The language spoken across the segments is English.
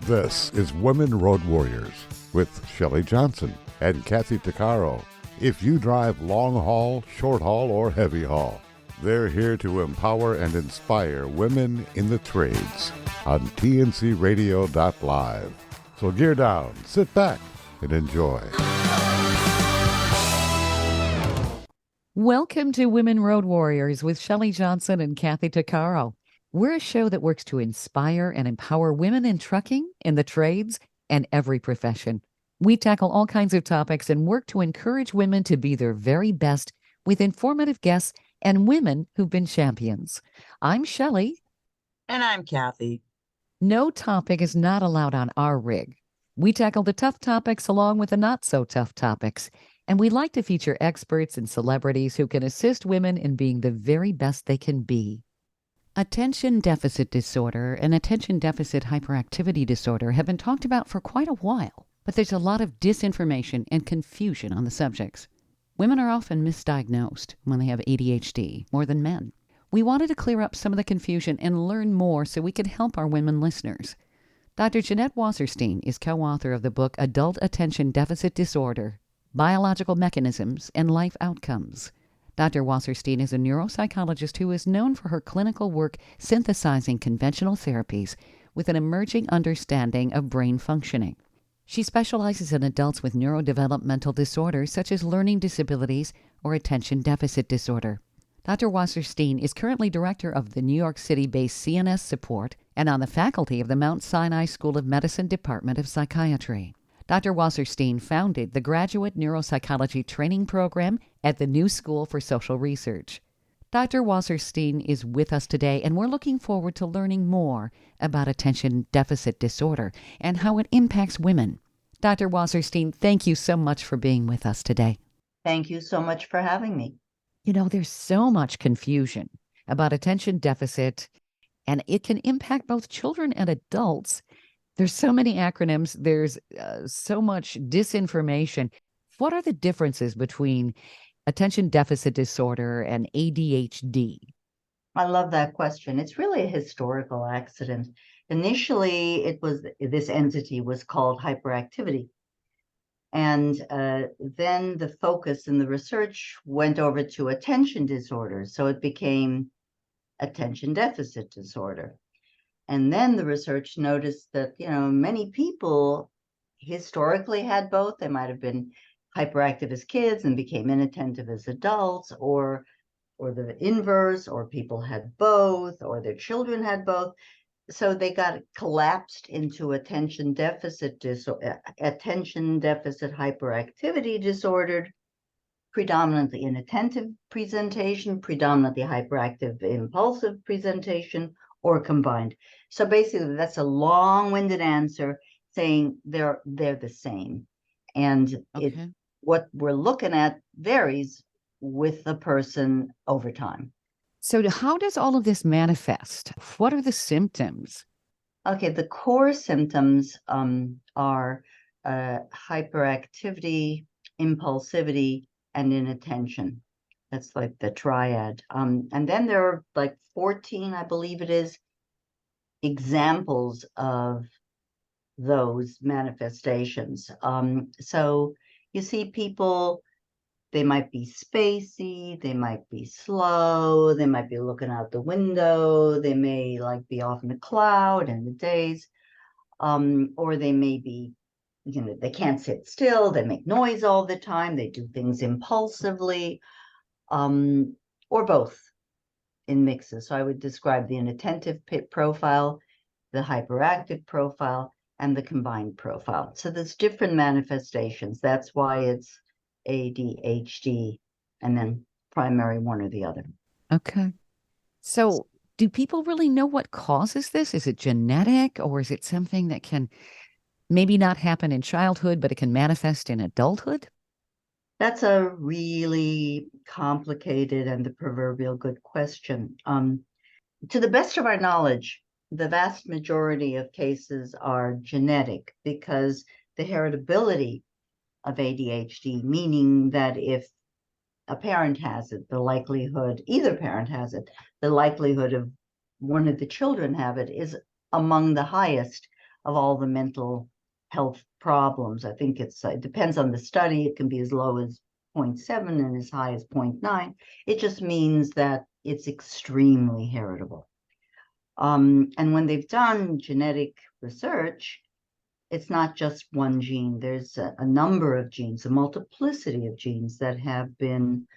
This is Women Road Warriors with Shelley Johnson and Kathy Tuccaro. If you drive long haul, short haul, or heavy haul, they're here to empower and inspire women in the trades on tncradio.live. So gear down, sit back, and enjoy. Welcome to Women Road Warriors with Shelley Johnson and Kathy Tuccaro. We're a show that works to inspire and empower women in trucking, in the trades, and every profession. We tackle all kinds of topics and work to encourage women to be their very best with informative guests and women who've been champions. I'm Shelley. And I'm Kathy. No topic is not allowed on our rig. We tackle the tough topics along with the not so tough topics. And we like to feature experts and celebrities who can assist women in being the very best they can be. Attention deficit disorder and attention deficit hyperactivity disorder have been talked about for quite a while, but there's a lot of disinformation and confusion on the subjects. Women are often misdiagnosed when they have ADHD more than men. We wanted to clear up some of the confusion and learn more so we could help our women listeners. Dr. Jeanette Wasserstein is co-author of the book Adult Attention Deficit Disorder, Biological Mechanisms and Life Outcomes. Dr. Wasserstein is a neuropsychologist who is known for her clinical work synthesizing conventional therapies with an emerging understanding of brain functioning. She specializes in adults with neurodevelopmental disorders such as learning disabilities or attention deficit disorder. Dr. Wasserstein is currently director of the New York City-based CNS Support and on the faculty of the Mount Sinai School of Medicine Department of Psychiatry. Dr. Wasserstein founded the Graduate Neuropsychology Training Program at the New School for Social Research. Dr. Wasserstein is with us today, and we're looking forward to learning more about attention deficit disorder and how it impacts women. Dr. Wasserstein, thank you so much for being with us today. Thank you so much for having me. You know, there's so much confusion about attention deficit, and it can impact both children and adults. There's so many acronyms. There's so much disinformation. What are the differences between attention deficit disorder and ADHD? I love that question. It's really a historical accident. Initially, this entity was called hyperactivity. And then the focus in the research went over to attention disorders. So it became attention deficit disorder. And then the research noticed that, many people historically had both. They might have been hyperactive as kids and became inattentive as adults, or the inverse, or people had both, or their children had both. So they got collapsed into attention deficit hyperactivity disordered, predominantly inattentive presentation, predominantly hyperactive impulsive presentation, or combined. So basically, that's a long-winded answer saying they're the same. And Okay. What we're looking at varies with the person over time. So how does all of this manifest? What are the symptoms? Okay, the core symptoms are hyperactivity, impulsivity, and inattention. That's like the triad. And then there are like 14, I believe it is, examples of those manifestations. So you see people, they might be spacey, they might be slow, they might be looking out the window, they may be off in the cloud in the days, or they may be, they can't sit still, they make noise all the time, they do things impulsively, or both in mixes. So I would describe the inattentive profile, the hyperactive profile, and the combined profile. So there's different manifestations. That's why it's ADHD and then primary one or the other. Okay. So do people really know what causes this? Is it genetic, or is it something that can maybe not happen in childhood, but it can manifest in adulthood? That's a really complicated and the proverbial good question. To the best of our knowledge, the vast majority of cases are genetic because the heritability of ADHD, meaning that if a parent has it, either parent has it, the likelihood of one of the children have it is among the highest of all the mental health problems. I think it depends on the study. It can be as low as 0.7 and as high as 0.9. It just means that it's extremely heritable. And when they've done genetic research, it's not just one gene. There's a number of genes, a multiplicity of genes that have been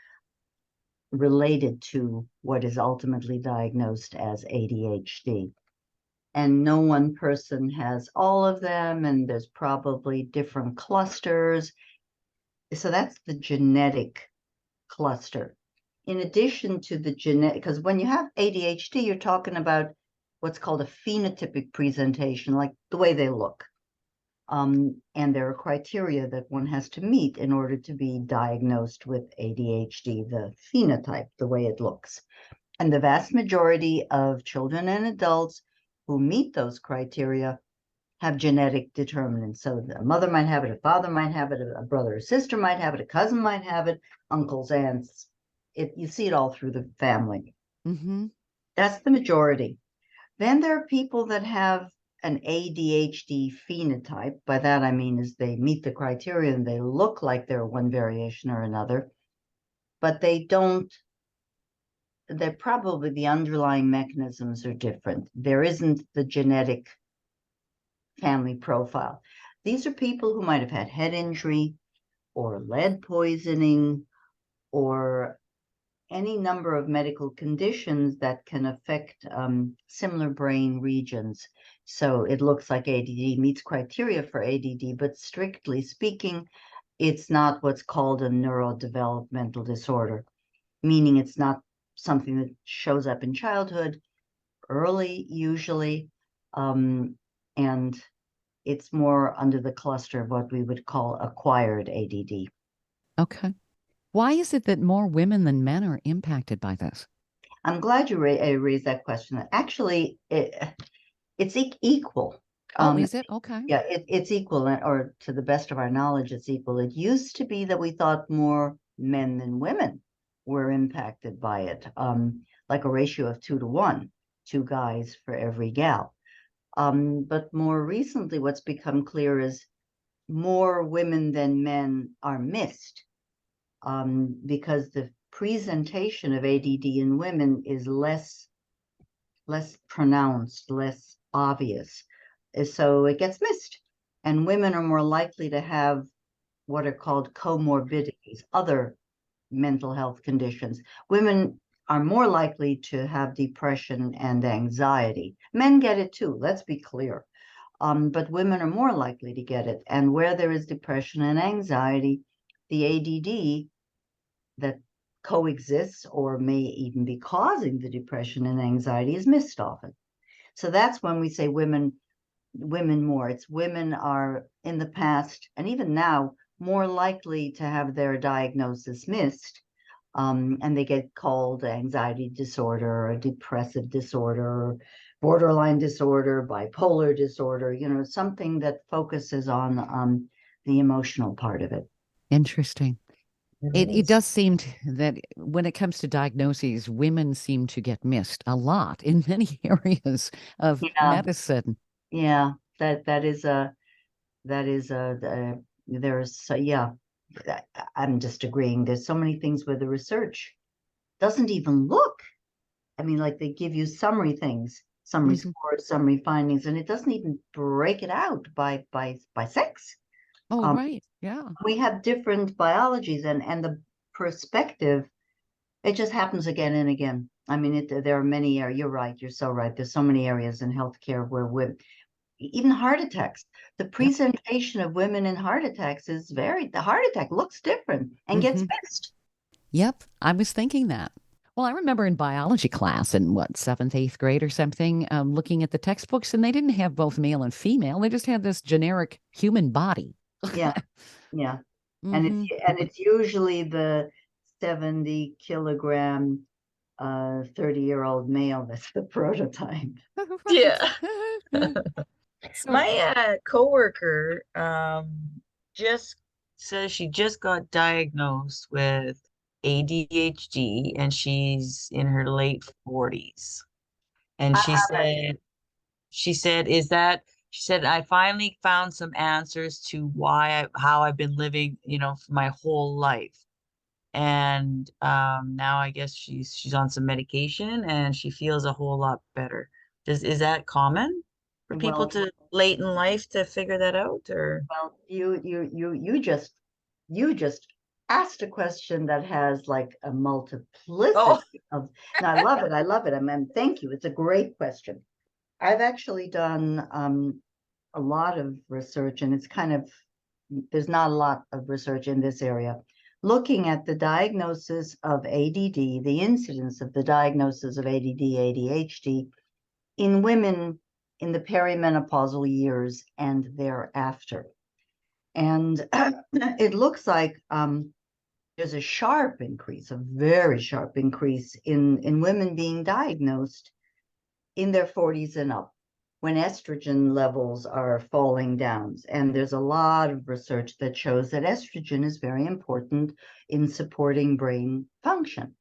related to what is ultimately diagnosed as ADHD. And no one person has all of them, and there's probably different clusters. So that's the genetic cluster. In addition to the genetic, because when you have ADHD, you're talking about what's called a phenotypic presentation, like the way they look. And there are criteria that one has to meet in order to be diagnosed with ADHD, the phenotype, the way it looks. And the vast majority of children and adults who meet those criteria have genetic determinants. So a mother might have it, a father might have it, a brother or sister might have it, a cousin might have it, uncles, aunts. You see it all through the family. Mm-hmm. That's the majority. Then there are people that have an ADHD phenotype. By that I mean is they meet the criteria and they look like they're one variation or another, but they don't. They're probably the underlying mechanisms are different. There isn't the genetic family profile. These are people who might have had head injury or lead poisoning or any number of medical conditions that can affect similar brain regions. So it looks like ADD meets criteria for ADD, but strictly speaking, it's not what's called a neurodevelopmental disorder, meaning it's not something that shows up in childhood, early usually, and it's more under the cluster of what we would call acquired ADD. Okay. Why is it that more women than men are impacted by this? I'm glad you raised that question. Actually, it's equal. Is it? Okay. Yeah, it's equal, or to the best of our knowledge, it's equal. It used to be that we thought more men than women were impacted by it, like a ratio of 2 to 1, 2 guys for every gal. But more recently, what's become clear is more women than men are missed, because the presentation of ADD in women is less pronounced, less obvious. So it gets missed. And women are more likely to have what are called comorbidities, other mental health conditions. Women are more likely to have depression and anxiety. Men get it too, let's be clear. But women are more likely to get it. And where there is depression and anxiety, the ADD that coexists or may even be causing the depression and anxiety is missed often. So that's when we say women more. It's women are in the past and even now more likely to have their diagnosis missed, and they get called anxiety disorder or depressive disorder or borderline disorder, bipolar disorder, something that focuses on the emotional part of it. Interesting. It does seem that when it comes to diagnoses, women seem to get missed a lot in many areas of medicine. Yeah, there's I'm just agreeing. There's so many things where the research doesn't even look. I mean, like they give you summary things, summary scores, summary findings, and it doesn't even break it out by sex. Oh, right. Yeah. We have different biologies and the perspective, it just happens again and again. I mean, there are many areas. You're right. You're so right. There's so many areas in healthcare where even heart attacks, the presentation of women in heart attacks is the heart attack looks different and gets missed. Yep. I was thinking that. Well, I remember in biology class in 7th, 8th grade or something, looking at the textbooks, and they didn't have both male and female. They just had this generic human body. Yeah. And it's usually the 70 kilogram 30-year-old male that's the prototype. Yeah. My coworker just says she just got diagnosed with ADHD and she's in her late 40s. And she said, is that She said, I finally found some answers to how I've been living, for my whole life. And now I guess she's on some medication and she feels a whole lot better. Is that common for people Well, to late in life to figure that out, or? well, you just asked a question that has like a Oh, multiplicity of. No, I love it. I love it. I mean, thank you. It's a great question. I've actually done a lot of research, and there's not a lot of research in this area, looking at the diagnosis of ADD, the incidence of the diagnosis of ADD, ADHD in women in the perimenopausal years and thereafter. And it looks like there's a sharp increase, a very sharp increase in women being diagnosed in their 40s and up, when estrogen levels are falling down. And there's a lot of research that shows that estrogen is very important in supporting brain function.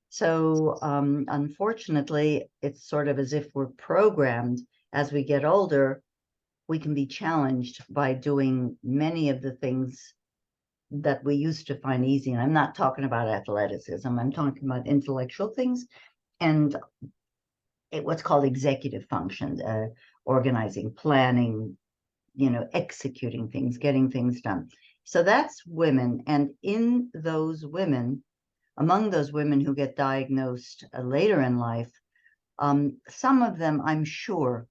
So unfortunately, it's sort of as if we're programmed as we get older, we can be challenged by doing many of the things that we used to find easy. And I'm not talking about athleticism, I'm talking about intellectual things and what's called executive functions, organizing, planning, executing things, getting things done. So that's women. And in those women, among those women who get diagnosed later in life, some of them, I'm sure,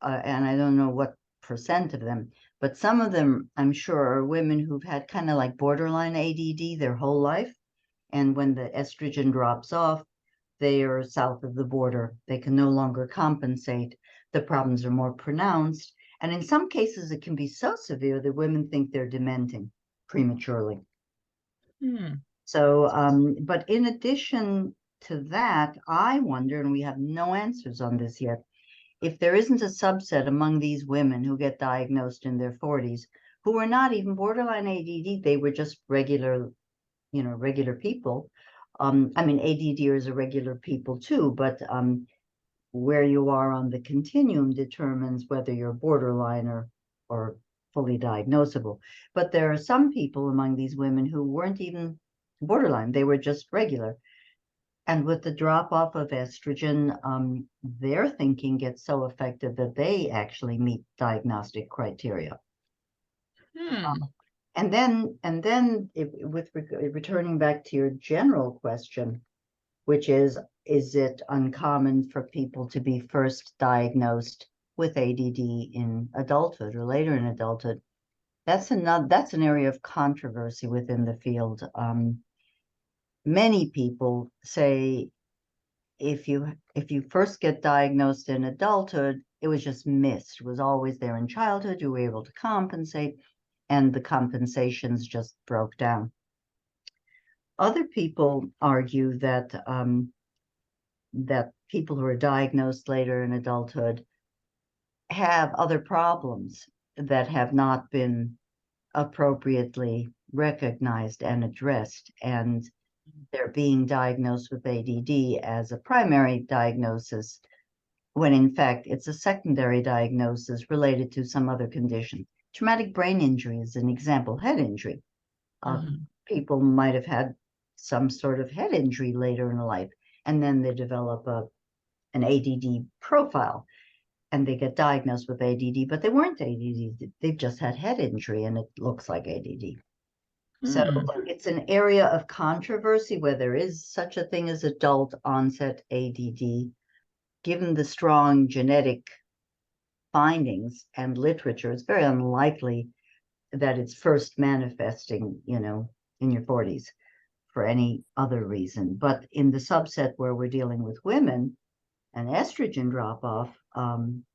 and I don't know what percent of them, but some of them, I'm sure, are women who've had kind of like borderline ADD their whole life. And when the estrogen drops off, they are south of the border. They can no longer compensate. The problems are more pronounced. And in some cases, it can be so severe that women think they're dementing prematurely. So, but in addition to that, I wonder, and we have no answers on this yet, if there isn't a subset among these women who get diagnosed in their 40s, who are not even borderline ADD, they were just regular people. I mean, ADDers are regular people too, but where you are on the continuum determines whether you're borderline or fully diagnosable. But there are some people among these women who weren't even borderline, they were just regular. And with the drop off of estrogen, their thinking gets so affected that they actually meet diagnostic criteria. And then returning back to your general question, which is it uncommon for people to be first diagnosed with ADD in adulthood or later in adulthood? That's an area of controversy within the field. Many people say if you first get diagnosed in adulthood, it was just missed. It was always there in childhood. You were able to compensate, and the compensations just broke down. Other people argue that that people who are diagnosed later in adulthood have other problems that have not been appropriately recognized and addressed, and they're being diagnosed with ADD as a primary diagnosis, when in fact it's a secondary diagnosis related to some other condition. Traumatic brain injury is an example, head injury. People might have had some sort of head injury later in life, and then they develop an ADD profile, and they get diagnosed with ADD, but they weren't ADD. They've just had head injury, and it looks like ADD. So it's an area of controversy where there is such a thing as adult onset ADD. Given the strong genetic findings and literature, it's very unlikely that it's first manifesting, in your 40s for any other reason. But in the subset where we're dealing with women and estrogen drop off,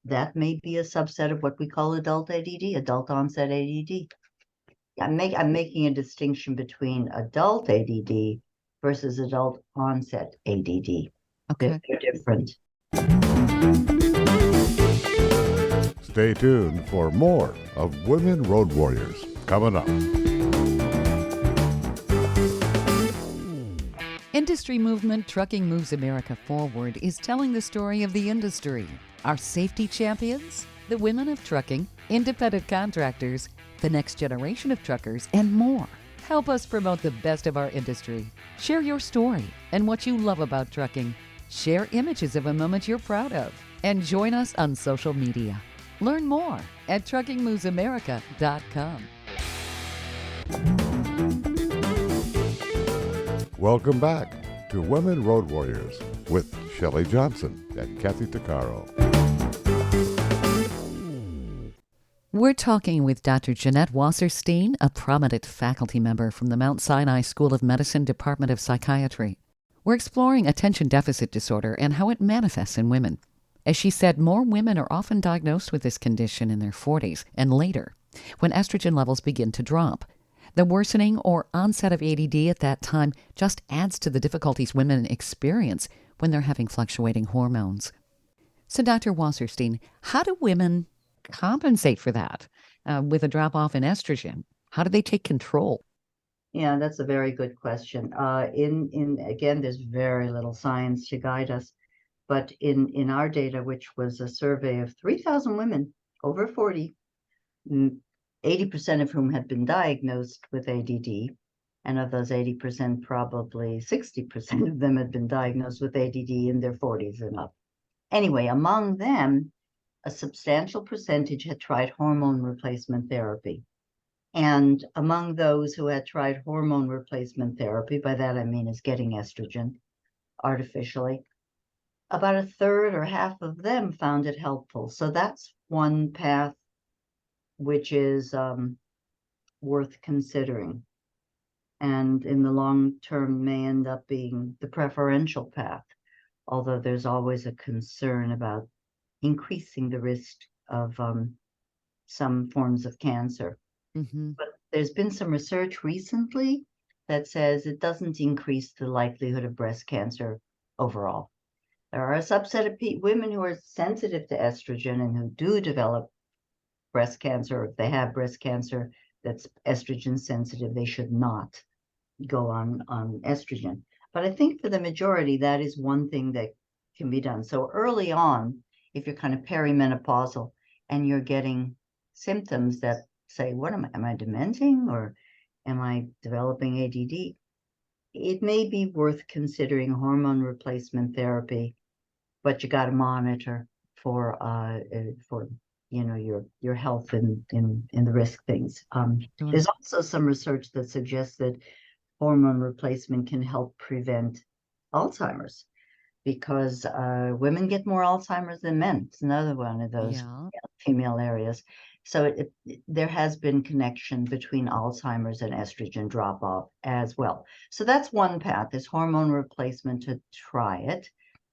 that may be a subset of what we call adult ADD, adult onset ADD. I'm making a distinction between adult ADD versus adult onset ADD. Okay. They're different. Stay tuned for more of Women Road Warriors coming up. Industry movement Trucking Moves America Forward is telling the story of the industry, our safety champions, the women of trucking, independent contractors, the next generation of truckers, and more. Help us promote the best of our industry. Share your story and what you love about trucking. Share images of a moment you're proud of. And join us on social media. Learn more at truckingmovesamerica.com. Welcome back to Women Road Warriors with Shelley Johnson and Kathy Tuccaro. We're talking with Dr. Jeanette Wasserstein, a prominent faculty member from the Mount Sinai School of Medicine Department of Psychiatry. We're exploring attention deficit disorder and how it manifests in women. As she said, more women are often diagnosed with this condition in their 40s and later, when estrogen levels begin to drop. The worsening or onset of ADD at that time just adds to the difficulties women experience when they're having fluctuating hormones. So, Dr. Wasserstein, how do women compensate for that with a drop-off in estrogen? How do they take control? Yeah, that's a very good question. Again, there's very little science to guide us, but in our data, which was a survey of 3,000 women over 40, 80% of whom had been diagnosed with ADD, and of those 80%, probably 60% of them had been diagnosed with ADD in their 40s and up. Anyway, among them, a substantial percentage had tried hormone replacement therapy. And among those who had tried hormone replacement therapy, by that I mean is getting estrogen artificially, about a third or half of them found it helpful. So that's one path which is worth considering, and in the long term may end up being the preferential path, although there's always a concern about increasing the risk of some forms of cancer. Mm-hmm. But there's been some research recently that says it doesn't increase the likelihood of breast cancer overall. There are a subset of women who are sensitive to estrogen and who do develop breast cancer. If they have breast cancer that's estrogen sensitive, they should not go on estrogen. But I think for the majority, that is one thing that can be done. So early on, if you're kind of perimenopausal and you're getting symptoms that say, what am I dementing, or am I developing ADD? It may be worth considering hormone replacement therapy, but you got to monitor for your health in the risk things. Sure. There's also some research that suggests that hormone replacement can help prevent Alzheimer's, because women get more Alzheimer's than men. It's another one of those female areas. So there has been connection between Alzheimer's and estrogen drop-off as well. So that's one path, is hormone replacement, to try it.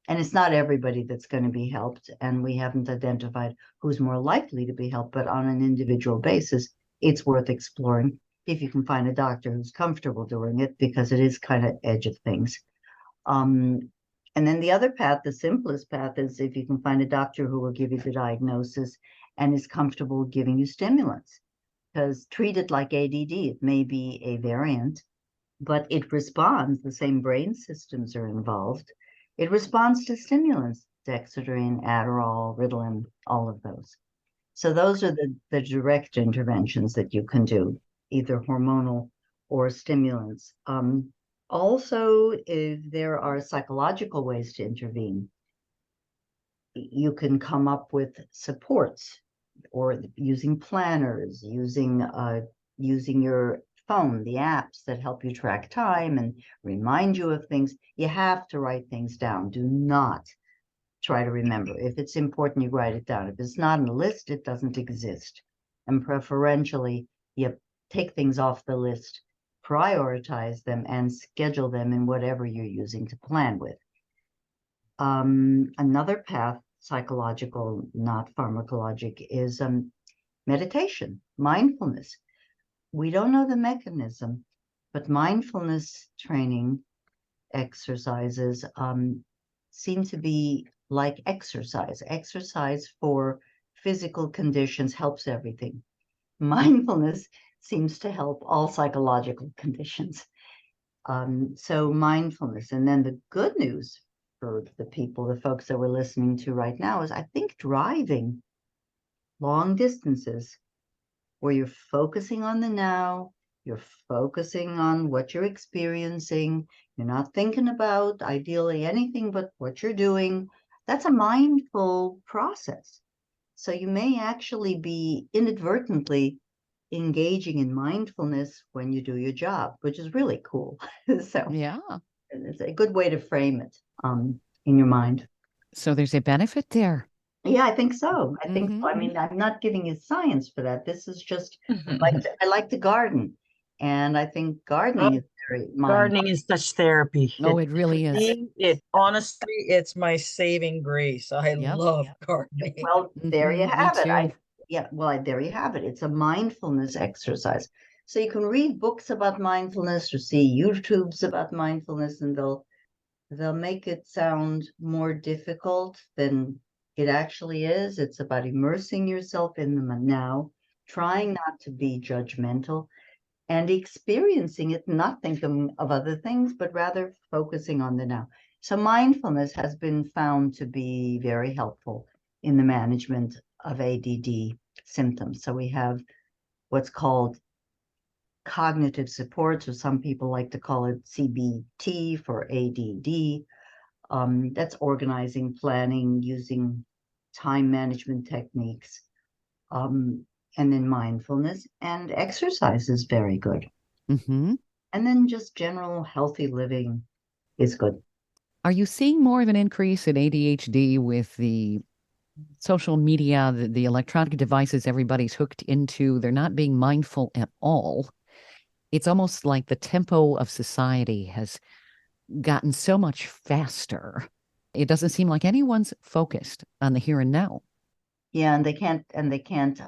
And it's not everybody that's going to be helped, and we haven't identified who's more likely to be helped, but on an individual basis, it's worth exploring if you can find a doctor who's comfortable doing it, because it is kind of edge of things. And then the other path, the simplest path, is if you can find a doctor who will give you the diagnosis and is comfortable giving you stimulants. Because treat it like ADD, it may be a variant, but it responds, the same brain systems are involved. It responds to stimulants, Dexedrine, Adderall, Ritalin, all of those. So those are the direct interventions that you can do, either hormonal or stimulants. Also, if there are psychological ways to intervene, you can come up with supports, or using planners, using your phone, the apps that help you track time and remind you of things. You have to write things down. Do not try to remember. If it's important, you write it down. If it's not on the list, it doesn't exist. And preferentially, you take things off the list, prioritize them, and schedule them in whatever you're using to plan with. Another path, psychological, not pharmacologic, is meditation, mindfulness. We don't know the mechanism, but mindfulness training exercises seem to be like exercise. Exercise for physical conditions helps everything. Mindfulness seems to help all psychological conditions. So mindfulness. And then the good news for the folks that we're listening to right now, is I think driving long distances where you're focusing on the now, you're focusing on what you're experiencing, you're not thinking about ideally anything but what you're doing. That's a mindful process. So you may actually be inadvertently engaging in mindfulness when you do your job, which is really cool. So Yeah. it's a good way to frame it in your mind. So there's a benefit there. Yeah, I think so. I think so. I Mhm. mean, I'm not giving you science for that. This is just I like to garden, and I think Oh, gardening is very mindful. gardening is such therapy. Oh, it really For is. me, it honestly, it's my saving grace. I Yep. love gardening. Well, there you Me have it. too. There you have it. It's a mindfulness exercise. So you can read books about mindfulness or see YouTubes about mindfulness, and they'll make it sound more difficult than it actually is. It's about immersing yourself in the now, trying not to be judgmental, and experiencing it, not thinking of other things, but rather focusing on the now. So mindfulness has been found to be very helpful in the management of ADD symptoms. So we have what's called cognitive support, or some people like to call it CBT for ADD. That's organizing, planning, using time management techniques. And then mindfulness and exercise is very good. Hmm. And then just general healthy living is good. Are you seeing more of an increase in ADHD with the social media, the electronic devices everybody's hooked into? They're not being mindful at all. It's almost like the tempo of society has gotten so much faster. It doesn't seem like anyone's focused on the here and now. Yeah, and they can't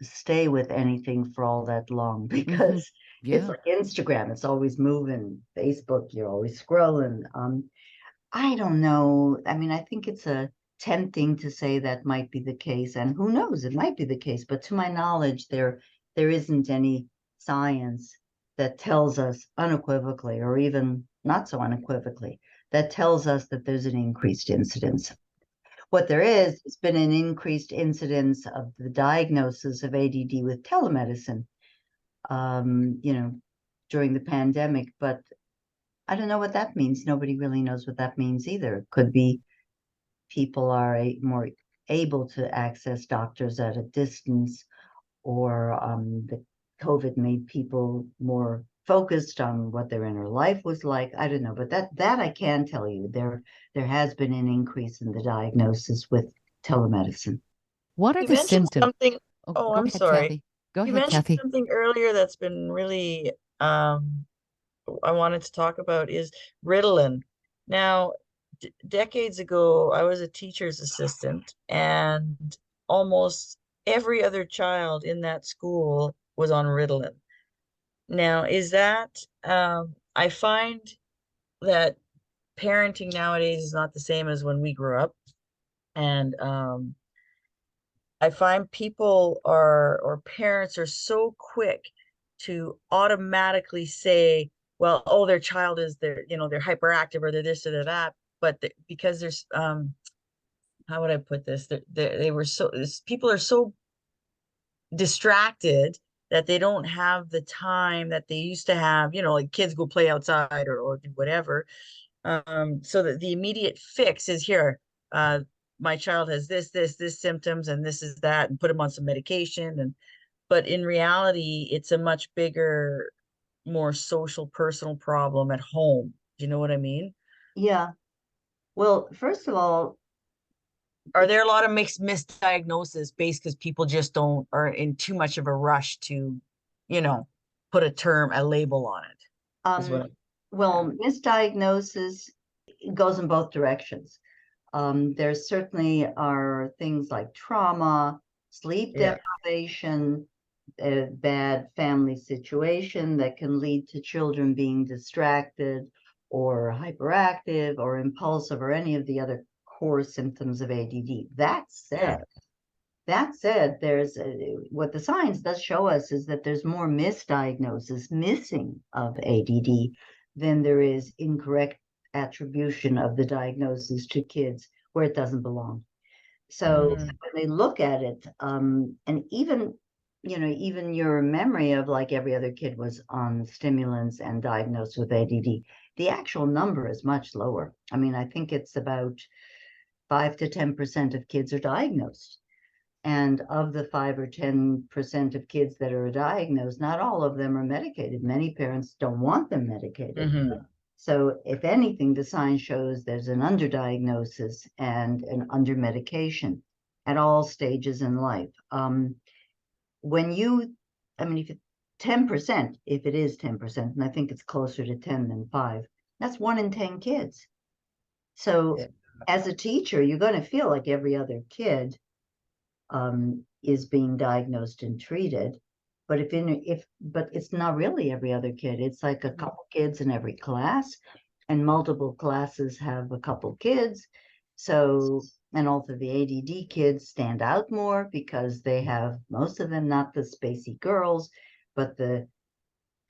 stay with anything for all that long because it's Yeah. like Instagram, it's always moving. Facebook, you're always scrolling. I don't know. I mean, I think it's a tempting to say that might be the case, and who knows, it might be the case, but to my knowledge, there isn't any science that tells us unequivocally, or even not so unequivocally, that tells us that there's an increased incidence. What there is, it's been an increased incidence of the diagnosis of ADD with telemedicine, during the pandemic, but I don't know what that means. Nobody really knows what that means either. It could be people are more able to access doctors at a distance, or the COVID made people more focused on what their inner life was like. I don't know, but that I can tell you, there has been an increase in the diagnosis with telemedicine. What are You the mentioned symptoms? something. Oh, Oh, go I'm ahead, sorry. Kathy. Go You ahead, mentioned Kathy. something earlier that's been really I wanted to talk about is Ritalin. Now, d decades ago, I was a teacher's assistant, and almost every other child in that school was on Ritalin. Now, is that I find that parenting nowadays is not the same as when we grew up, and I find people are or parents are so quick to automatically say, well, oh, their child is they're hyperactive or they're this or they're that, but because there's how would I put this? They were people are so distracted that they don't have the time that they used to have, like kids go play outside or do whatever. So that the immediate fix is here. My child has this symptoms, and this is that, and put them on some medication. But in reality, it's a much bigger, more social, personal problem at home. Do you know what I mean? Yeah. Well, first of all, Are there a lot of misdiagnosis based because people just don't are in too much of a rush to, you know, put a label on it, is um, what well, misdiagnosis goes in both directions. There certainly are things like trauma, sleep yeah. deprivation, a bad family situation that can lead to children being distracted or hyperactive or impulsive, or any of the other core symptoms of ADD. Yeah. That said, there's what the science does show us is that there's more misdiagnosis, missing of ADD, than there is incorrect attribution of the diagnosis to kids where it doesn't belong. So Mhm. when they look at it, and even, even your memory of like every other kid was on stimulants and diagnosed with ADD, the actual number is much lower. I mean, I think it's about 5 to 10% of kids are diagnosed. And of the 5 or 10% of kids that are diagnosed, not all of them are medicated. Many parents don't want them medicated. Mhm. So if anything, the science shows there's an underdiagnosis and an under-medication at all stages in life. When you, I mean, if 10%, if it is 10%, and I think it's closer to 10 than 5, that's 1 in 10 kids. So Yeah. as a teacher, you're going to feel like every other kid is being diagnosed and treated. But but it's not really every other kid. It's like a couple kids in every class, and multiple classes have a couple kids. So, and also the ADD kids stand out more because they have, most of them, not the spacey girls, but the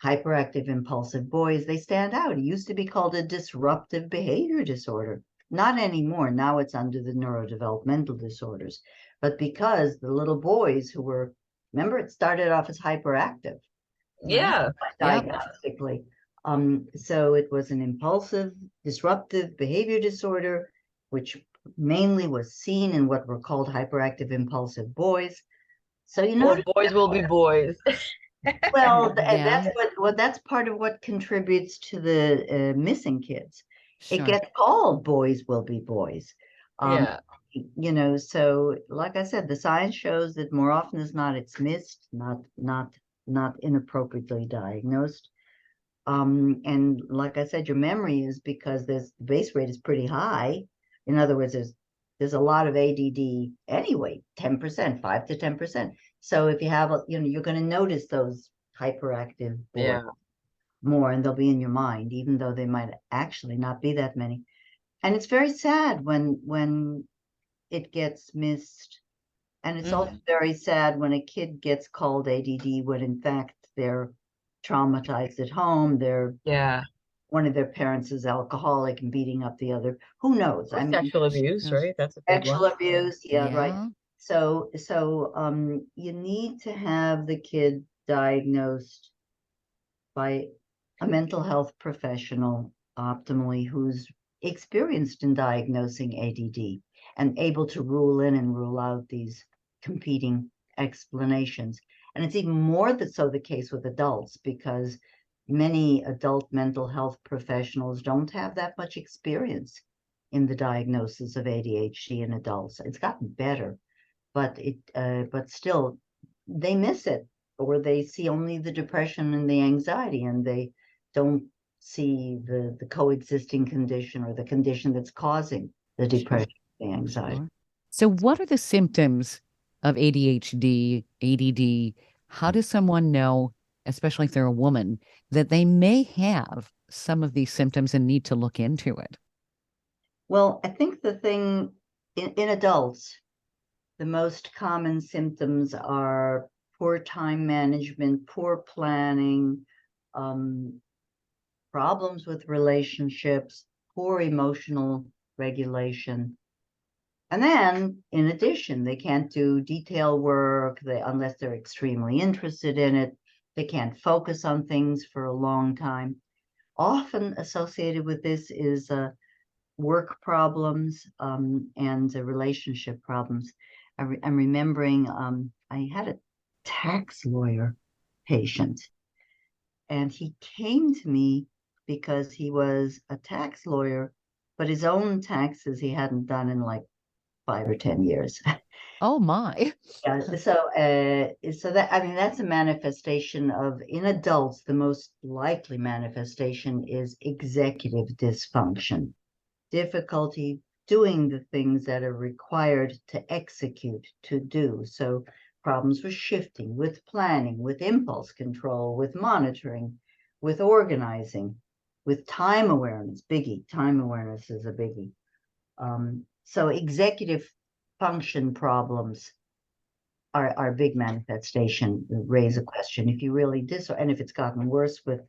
hyperactive impulsive boys. They stand out. It used to be called a disruptive behavior disorder. Not anymore. Now it's under the neurodevelopmental disorders. But because the little boys who were, remember, it started off as hyperactive Yeah. Yep. diagnostically. So it was an impulsive, disruptive behavior disorder, which mainly was seen in what were called hyperactive impulsive boys. So Boys will be boys. well, and Yeah. that's part of what contributes to the missing kids. It Sure. gets called boys will be boys. Yeah. So like I said, the science shows that more often than not, it's missed, not inappropriately diagnosed. And like I said, your memory is because the base rate is pretty high. In other words, there's a lot of ADD anyway, 10%, 5 to 10%. So if you have, you're going to notice those hyperactive boys Yeah. more, and they'll be in your mind, even though they might actually not be that many. And it's very sad when it gets missed. And it's also very sad when a kid gets called ADD when in fact they're traumatized at home. Yeah. One of their parents is alcoholic and beating up the other. Who knows? Or I mean, sexual abuse, Yes. right? That's a big sexual one. abuse, yeah, right. Yeah. So you need to have the kid diagnosed by a mental health professional optimally who's experienced in diagnosing ADD and able to rule in and rule out these competing explanations. And it's even more so the case with adults, because many adult mental health professionals don't have that much experience in the diagnosis of ADHD in adults. It's gotten better, but still they miss it, or they see only the depression and the anxiety, and they don't see the coexisting condition or the condition that's causing the depression, the anxiety. Sure. So, what are the symptoms of ADHD, ADD? How does someone know, especially if they're a woman, that they may have some of these symptoms and need to look into it? Well, I think the thing in adults, the most common symptoms are poor time management, poor planning, problems with relationships, poor emotional regulation. And then, in addition, they can't do detail work unless they're extremely interested in it. They can't focus on things for a long time. Often associated with this is work problems and relationship problems. I'm remembering I had a tax lawyer patient, and he came to me because he was a tax lawyer, but his own taxes he hadn't done in like 5 or 10 years. Oh, my. Yeah, so that, I mean, that's a manifestation of, in adults, the most likely manifestation is executive dysfunction, difficulty doing the things that are required to execute, to do. So problems with shifting, with planning, with impulse control, with monitoring, with organizing, with time awareness. Biggie, time awareness is a biggie. So executive function problems are big manifestation, raise a question. If you really and if it's gotten worse with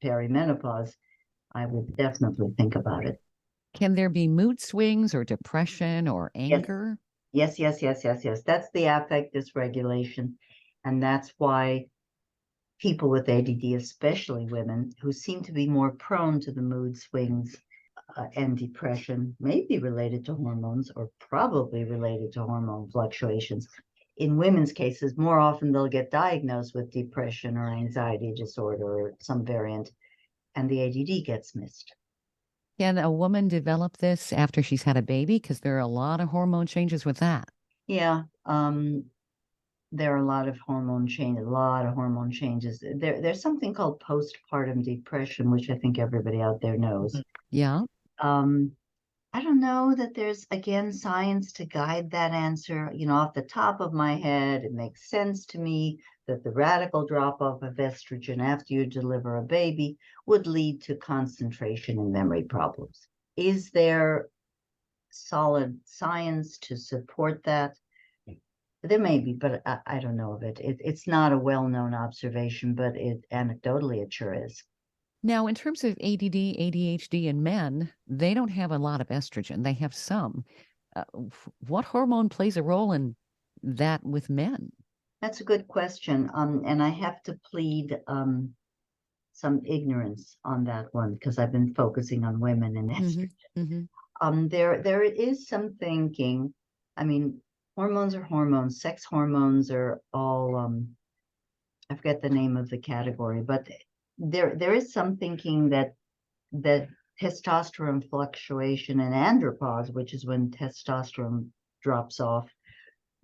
perimenopause, I would definitely think about it. Can there be mood swings or depression or Yes, anger? Yes, yes, yes, yes, yes. That's the affect dysregulation. And that's why people with ADD, especially women, who seem to be more prone to the mood swings and depression, may be related to hormones or probably related to hormone fluctuations. In women's cases, more often they'll get diagnosed with depression or anxiety disorder or some variant, and the ADD gets missed. Can a woman develop this after she's had a baby? Because there are a lot of hormone changes with that. Yeah, there are a lot of hormone changes. There's something called postpartum depression, which I think everybody out there knows. Yeah. I don't know that there's, again, science to guide that answer. Off the top of my head, it makes sense to me that the radical drop off of estrogen after you deliver a baby would lead to concentration and memory problems. Is there solid science to support that? There may be, but I don't know of it. It's not a well-known observation, but anecdotally it sure is. Now, in terms of ADD, ADHD in men, they don't have a lot of estrogen. They have some. What hormone plays a role in that with men? That's a good question. And I have to plead some ignorance on that one because I've been focusing on women and estrogen. There is some thinking. I mean, hormones are hormones. Sex hormones are all I forget the name of the category, but there is some thinking that testosterone fluctuation and andropause, which is when testosterone drops off,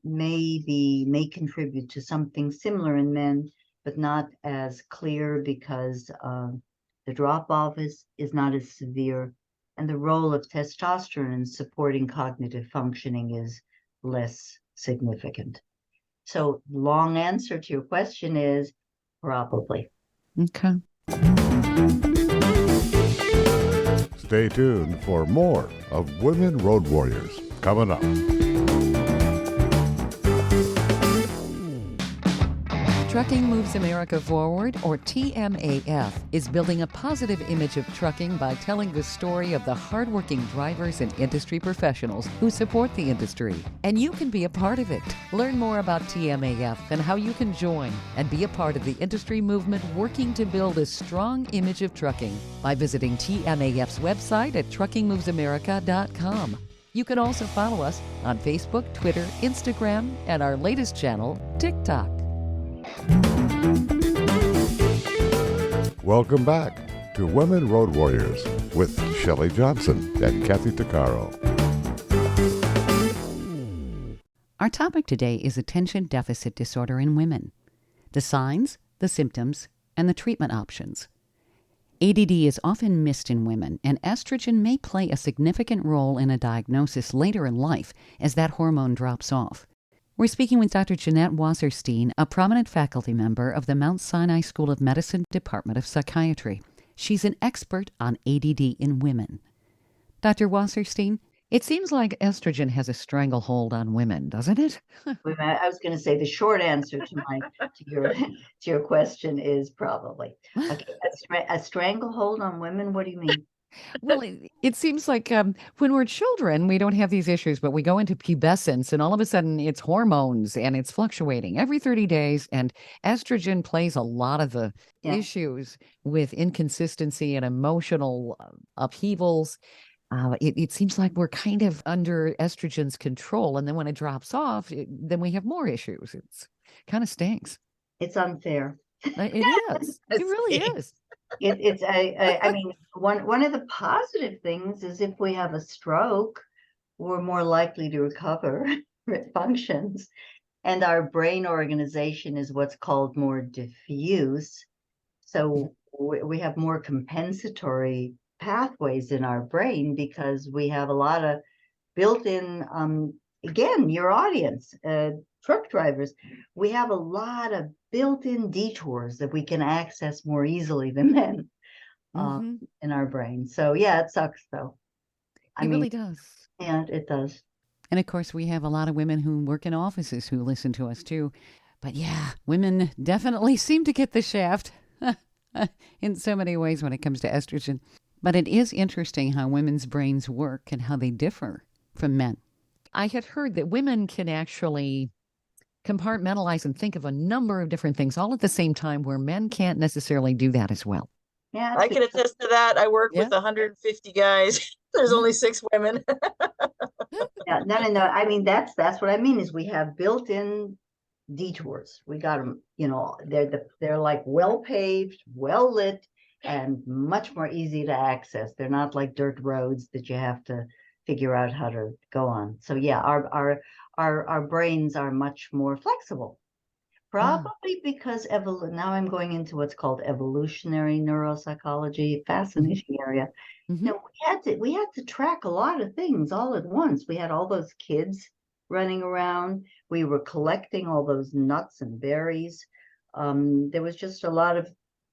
may contribute to something similar in men, but not as clear because the drop off is not as severe, and the role of testosterone in supporting cognitive functioning is less significant. So, long answer to your question is probably. Okay. Stay tuned for more of Women Road Warriors coming up. Trucking Moves America Forward, or TMAF, is building a positive image of trucking by telling the story of the hardworking drivers and industry professionals who support the industry. And you can be a part of it. Learn more about TMAF and how you can join and be a part of the industry movement working to build a strong image of trucking by visiting TMAF's website at truckingmovesamerica.com. You can also follow us on Facebook, Twitter, Instagram, and our latest channel, TikTok. Welcome back to Women Road Warriors with Shelley Johnson and Kathy Tuccaro. Our topic today is attention deficit disorder in women, the signs, the symptoms, and the treatment options. ADD is often missed in women, and estrogen may play a significant role in a diagnosis later in life as that hormone drops off. We're speaking with Dr. Jeanette Wasserstein, a prominent faculty member of the Mount Sinai School of Medicine Department of Psychiatry. She's an expert on ADD in women. Dr. Wasserstein, it seems like estrogen has a stranglehold on women, doesn't it? I was going to say the short answer to your question is probably. Okay, a stranglehold on women. What do you mean? Well, it seems like when we're children, we don't have these issues, but we go into pubescence and all of a sudden it's hormones and it's fluctuating every 30 days. And estrogen plays a lot of the issues with inconsistency and emotional upheavals. It seems like we're kind of under estrogen's control. And then when it drops off, then we have more issues. It's kind of stinks. It's unfair. It is. It really is. I mean, one of the positive things is if we have a stroke, we're more likely to recover functions, and our brain organization is what's called more diffuse. So we have more compensatory pathways in our brain because we have a lot of built-in, again, your audience, truck drivers, we have a lot of built-in detours that we can access more easily than men in our brain. So yeah, it sucks though. It really does. Yeah, it does. And of course, we have a lot of women who work in offices who listen to us too. But yeah, women definitely seem to get the shaft in so many ways when it comes to estrogen. But it is interesting how women's brains work and how they differ from men. I had heard that women can actually compartmentalize and think of a number of different things all at the same time, where men can't necessarily do that as well. Yeah, I can attest to that. I work Yeah. with 150 guys. There's only 6 women. yeah, no. I mean, that's what I mean is we have built-in detours. We got them, they're like well paved, well lit, and much more easy to access. They're not like dirt roads that you have to figure out how to go on. So yeah, our brains are much more flexible. Probably because now I'm going into what's called evolutionary neuropsychology, fascinating area. Mhm. We had to track a lot of things all at once. We had all those kids running around. We were collecting all those nuts and berries. There was just a lot of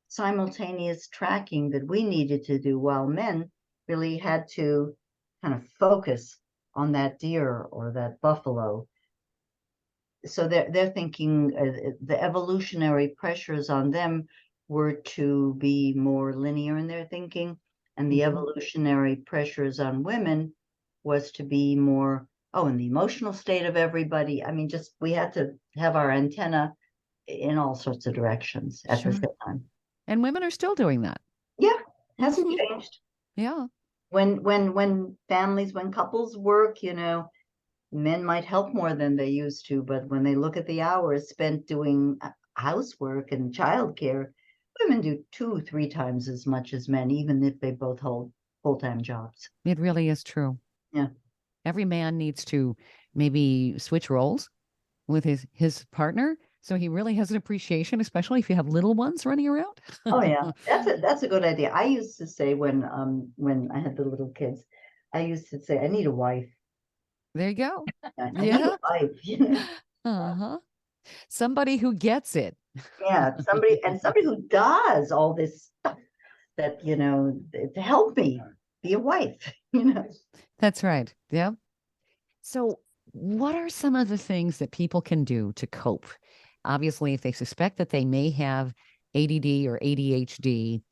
simultaneous tracking that we needed to do, while men really had to kind of focus on that deer or that buffalo. So they're thinking the evolutionary pressures on them were to be more linear in their thinking, and the Mhm. evolutionary pressures on women was to be more, in the emotional state of everybody. I mean, just we had to have our antenna in all sorts of directions at the Sure. same time. And women are still doing that. Yeah, hasn't Mhm. changed. Yeah. When couples work, men might help more than they used to, but when they look at the hours spent doing housework and childcare, women do 2, 3 times as much as men, even if they both hold full-time jobs. It really is true. Yeah. Every man needs to maybe switch roles with his partner, so he really has an appreciation, especially if you have little ones running around. Oh yeah, that's a good idea. I used to say when I had the little kids, I used to say I need a wife. There you go. I need Yeah. a wife. Uh-huh. Somebody who gets it. Yeah, somebody who does all this stuff that to help me be a wife. That's right. Yeah. So, what are some of the things that people can do to cope? Obviously, if they suspect that they may have ADD or ADHD,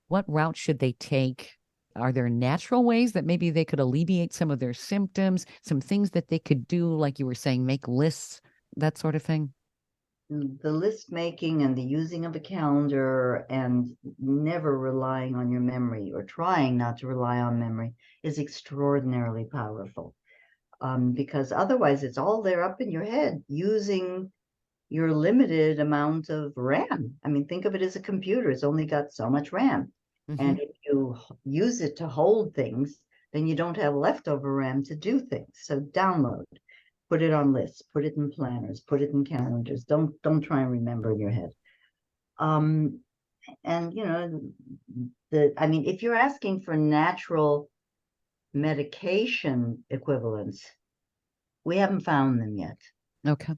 what route should they take? Are there natural ways that maybe they could alleviate some of their symptoms, some things that they could do, like you were saying, make lists, that sort of thing? The list making and the using of a calendar and never relying on your memory or trying not to rely on memory is extraordinarily powerful. Because otherwise it's all there up in your head using your limited amount of RAM. I mean, think of it as a computer. It's only got so much RAM. Mm-hmm. And if you use it to hold things, then you don't have leftover RAM to do things. So download, put it on lists, put it in planners, put it in calendars. Don't try and remember in your head. And if you're asking for natural medication equivalents, we haven't found them yet. Okay.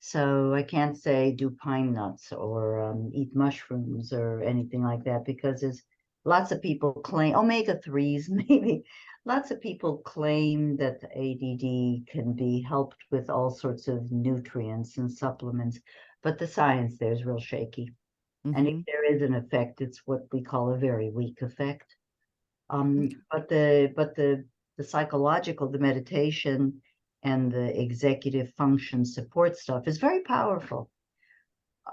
So I can't say do pine nuts or eat mushrooms or anything like that, because there's lots of people claim omega-3s, maybe. Lots of people claim that ADD can be helped with all sorts of nutrients and supplements, but the science there is real shaky. And if Mm-hmm. there is an effect, it's what we call a very weak effect. But the psychological, the meditation, and the executive function support stuff is very powerful.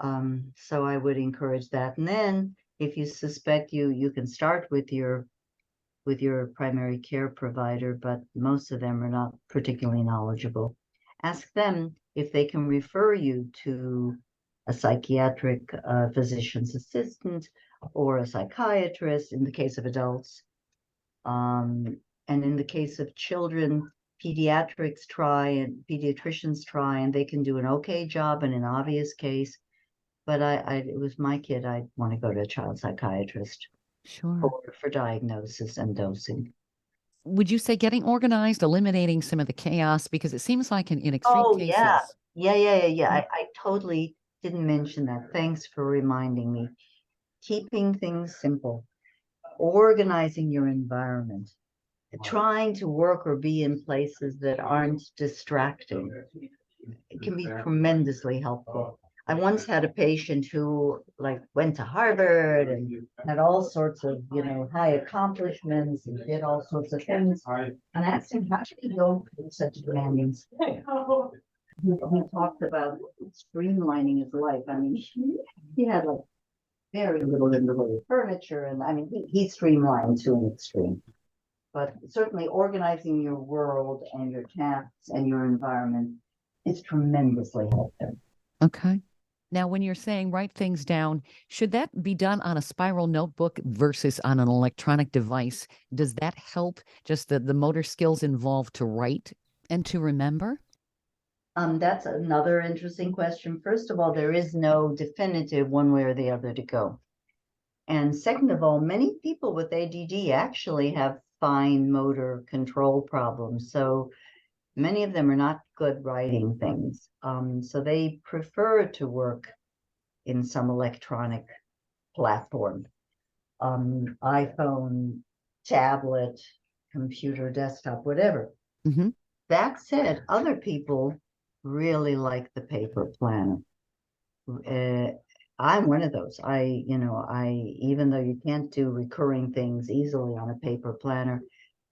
So I would encourage that. And then if you suspect you can start with your primary care provider, but most of them are not particularly knowledgeable. Ask them if they can refer you to a psychiatric physician's assistant or a psychiatrist in the case of adults. And in the case of children, pediatricians try, and they can do an okay job in an obvious case. But it was my kid. I want to go to a child psychiatrist Sure. for diagnosis and dosing. Would you say getting organized, eliminating some of the chaos, because it seems like in extreme Oh cases. yeah. I totally didn't mention that. Thanks for reminding me. Keeping things simple, organizing your environment, trying to work or be in places that aren't distracting. It can be tremendously helpful. I once had a patient who like went to Harvard and had all sorts of, high accomplishments and did all sorts of things. And I asked him, how did he go through such a demanding school? He talked about streamlining his life. I mean, he had like very little in the way of furniture. And I mean, he streamlined to an extreme. But certainly organizing your world and your tasks and your environment is tremendously helpful. Okay. Now, when you're saying write things down, should that be done on a spiral notebook versus on an electronic device? Does that help just the motor skills involved to write and to remember? That's another interesting question. First of all, there is no definitive one way or the other to go. And second of all, many people with ADD actually have fine motor control problems. So many of them are not good writing things. So they prefer to work in some electronic platform, iPhone, tablet, computer, desktop, whatever. Mm-hmm. That said, other people really like the paper planner. I'm one of those. Even though you can't do recurring things easily on a paper planner,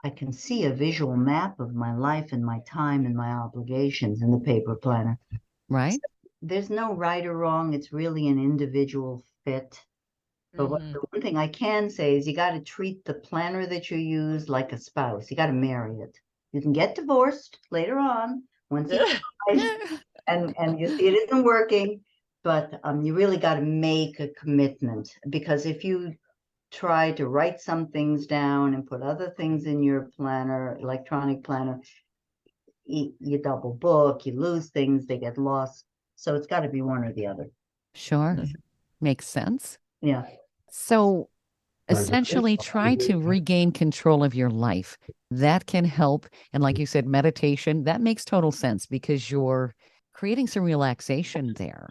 I can see a visual map of my life and my time and my obligations in the paper planner. Right. There's no right or wrong. It's really an individual fit. But the one thing I can say is you got to treat the planner that you use like a spouse. You got to marry it. You can get divorced later on once you and you see it isn't working, but you really got to make a commitment, because if you try to write some things down and put other things in your planner, electronic planner, you double book, you lose things, they get lost. So it's got to be one or the other. Sure. Makes sense. Yeah. So essentially try to regain control of your life. That can help. And like you said, meditation, that makes total sense because you're creating some relaxation there.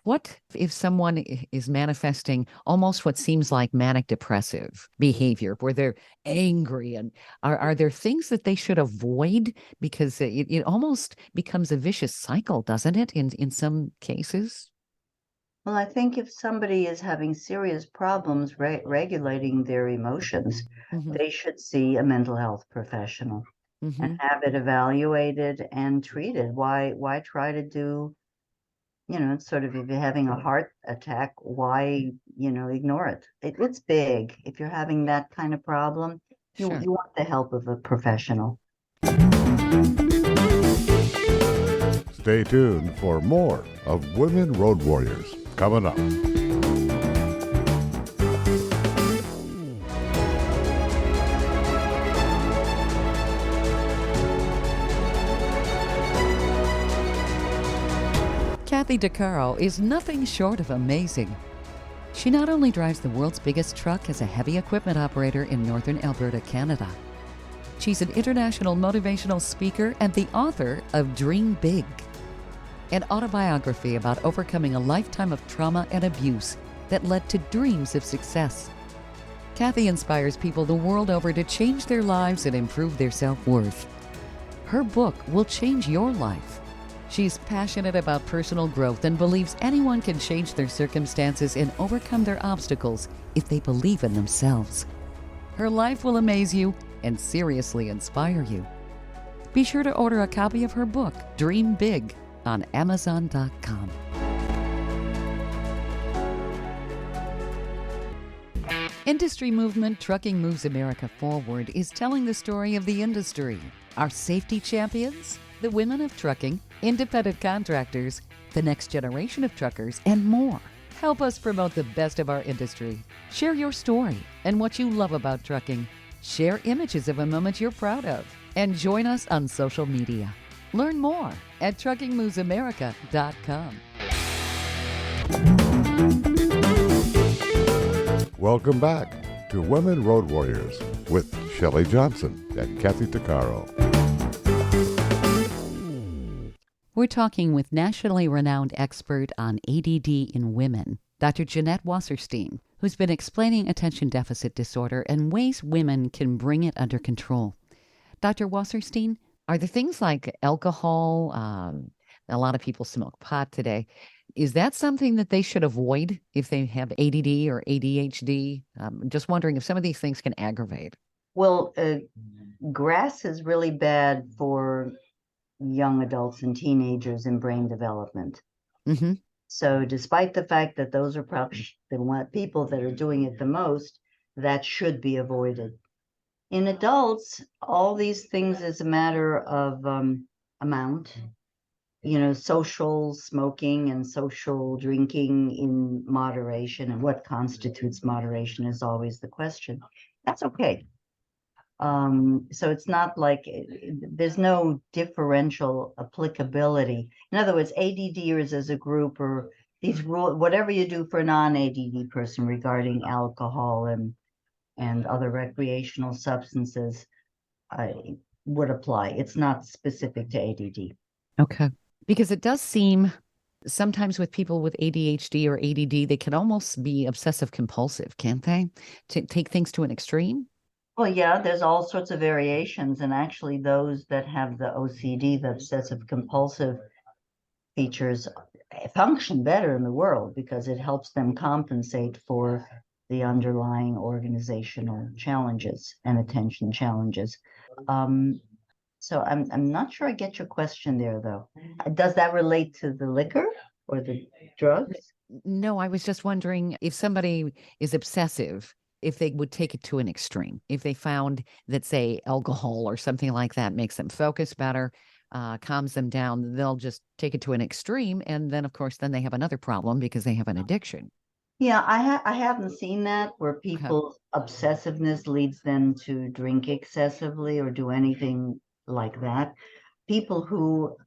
What if someone is manifesting almost what seems like manic depressive behavior, where they're angry, and are there things that they should avoid? Because it almost becomes a vicious cycle, doesn't it, in some cases? Well, I think if somebody is having serious problems regulating their emotions, they should see a mental health professional and have it evaluated and treated. Why try to do, it's sort of, if you're having a heart attack, why, ignore it? It's big. If you're having that kind of problem, you want the help of a professional. Stay tuned for more of Women Road Warriors coming up. Kathy Tuccaro is nothing short of amazing. She not only drives the world's biggest truck as a heavy equipment operator in northern Alberta, Canada. She's an international motivational speaker and the author of Dream Big, an autobiography about overcoming a lifetime of trauma and abuse that led to dreams of success. Kathy inspires people the world over to change their lives and improve their self-worth. Her book will change your life. She's passionate about personal growth and believes anyone can change their circumstances and overcome their obstacles if they believe in themselves. Her life will amaze you and seriously inspire you. Be sure to order a copy of her book, Dream Big, on Amazon.com. Industry movement Trucking Moves America Forward is telling the story of the industry, our safety champions, the women of trucking, independent contractors, the next generation of truckers, and more. Help us promote the best of our industry. Share your story and what you love about trucking. Share images of a moment you're proud of. And join us on social media. Learn more at truckingmovesamerica.com. Welcome back to Women Road Warriors with Shelley Johnson and Kathy Tuccaro. We're talking with nationally renowned expert on ADD in women, Dr. Jeanette Wasserstein, who's been explaining attention deficit disorder and ways women can bring it under control. Dr. Wasserstein, are there things like alcohol? A lot of people smoke pot today. Is that something that they should avoid if they have ADD or ADHD? Just wondering if some of these things can aggravate. Well, grass is really bad for young adults and teenagers in brain development. Hmm. So despite the fact that those are probably the people that are doing it the most, that should be avoided. In adults, all these things is a matter of amount. Social smoking and social drinking in moderation, and what constitutes moderation is always the question. That's okay. So it's not like there's no differential applicability. In other words, ADDers as a group, or these rules, whatever you do for a non-ADD person regarding alcohol and other recreational substances, would apply. It's not specific to ADD. Okay. Because it does seem sometimes with people with ADHD or ADD, they can almost be obsessive compulsive, can't they? To take things to an extreme. Well, yeah, there's all sorts of variations, and actually those that have the OCD, the obsessive compulsive features, function better in the world because it helps them compensate for the underlying organizational challenges and attention challenges. So I'm not sure I get your question there, though. Does that relate to the liquor or the drugs? No, I was just wondering if somebody is obsessive, if they would take it to an extreme. If they found that, say, alcohol or something like that makes them focus better, calms them down, they'll just take it to an extreme. And then, of course, then they have another problem because they have an addiction. Yeah, I haven't seen that where Okay. people's obsessiveness leads them to drink excessively or do anything like that. People who,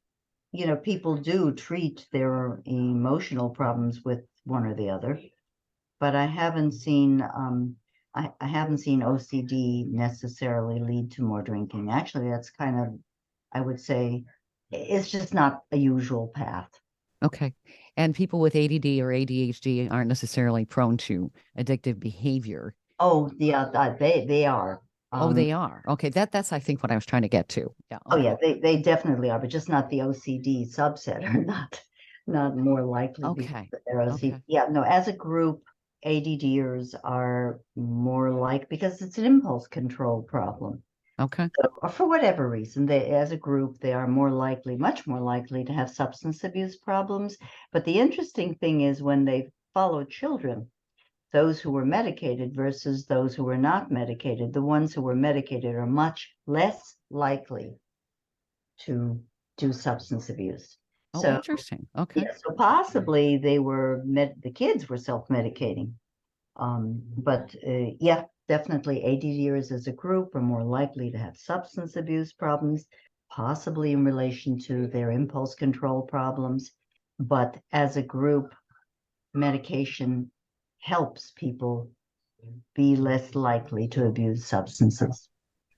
people do treat their emotional problems with one or the other, but I haven't seen I haven't seen OCD necessarily lead to more drinking. Actually, that's kind of, I would say, it's just not a usual path. Okay. And people with ADD or ADHD aren't necessarily prone to addictive behavior. Oh, yeah, they are. Oh, they are. Okay. That's, I think, what I was trying to get to. Yeah. Oh, Okay. yeah, they definitely are, but just not the OCD subset, or not more likely because Okay. of their OCD. Okay. Yeah, no, as a group, ADDers are more like, because it's an impulse control problem. Okay. So, or for whatever reason, as a group, they are much more likely to have substance abuse problems. But the interesting thing is when they follow children, those who were medicated versus those who were not medicated, the ones who were medicated are much less likely to do substance abuse. Oh, So, interesting. Okay. yeah, so possibly the kids were self-medicating. But yeah, definitely ADDers as a group are more likely to have substance abuse problems, possibly in relation to their impulse control problems. But as a group, medication helps people be less likely to abuse substances.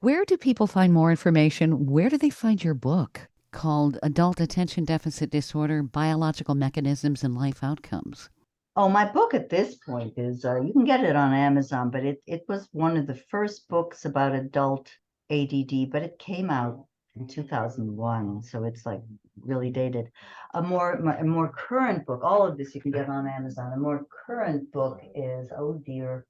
Where do people find more information? Where do they find your book called Adult Attention Deficit Disorder, Biological Mechanisms and Life Outcomes? Oh, my book at this point is, you can get it on Amazon, but it was one of the first books about adult ADD, but it came out in 2001, so it's like really dated. A more current book, all of this you can get on Amazon. A more current book is, oh dear,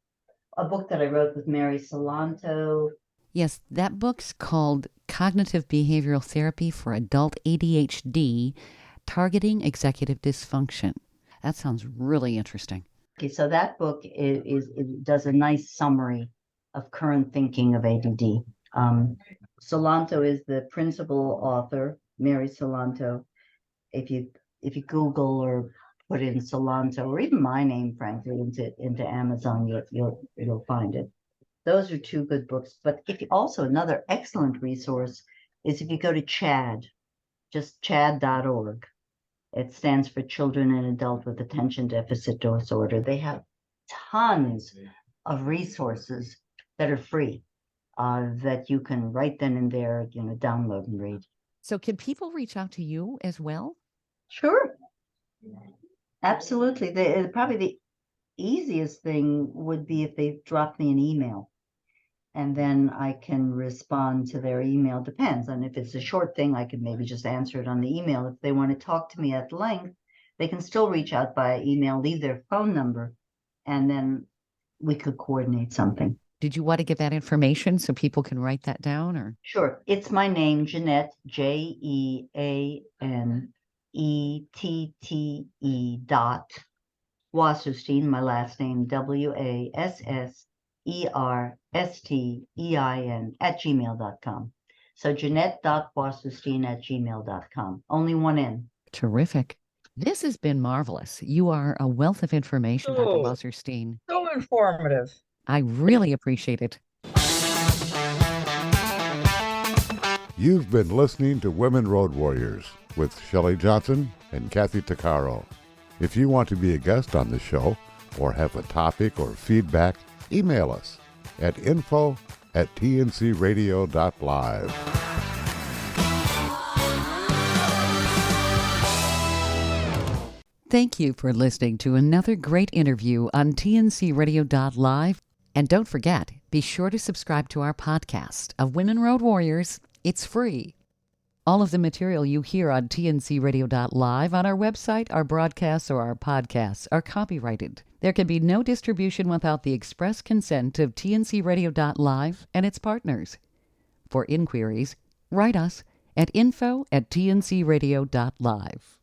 a book that I wrote with Mary Salanto. Yes, that book's called Cognitive Behavioral Therapy for Adult ADHD, Targeting Executive Dysfunction. That sounds really interesting. Okay, so that book it does a nice summary of current thinking of ADD. Salanto is the principal author, Mary Salanto. If you Google or put in Salanto, or even my name, frankly, into Amazon, you'll find it. Those are two good books. But also another excellent resource is if you go to CHADD, just chad.org. It stands for Children and Adult with Attention Deficit Disorder. They have tons of resources that are free, that you can right then and there, download and read. So can people reach out to you as well? Sure. Absolutely. Probably the easiest thing would be if they drop me an email, and then I can respond to their email. Depends on if it's a short thing, I could maybe just answer it on the email. If they want to talk to me at length, they can still reach out by email, leave their phone number, and then we could coordinate something. Did you want to give that information so people can write that down, or? Sure. It's my name, Jeanette, JeAnette dot Wasserstein, my last name, WASSERSTEIN @gmail.com. So Jeanette.Wasserstein @gmail.com. Only one N. Terrific. This has been marvelous. You are a wealth of information, Dr. Oh. Wasserstein. So informative. I really appreciate it. You've been listening to Women Road Warriors with Shelley Johnson and Kathy Tuccaro. If you want to be a guest on the show or have a topic or feedback, email us at info@tncradio.live. Thank you for listening to another great interview on tncradio.live. And don't forget, be sure to subscribe to our podcast of Women Road Warriors. It's free. All of the material you hear on tncradio.live, on our website, our broadcasts, or our podcasts are copyrighted. There can be no distribution without the express consent of tncradio.live and its partners. For inquiries, write us at info@tncradio.live.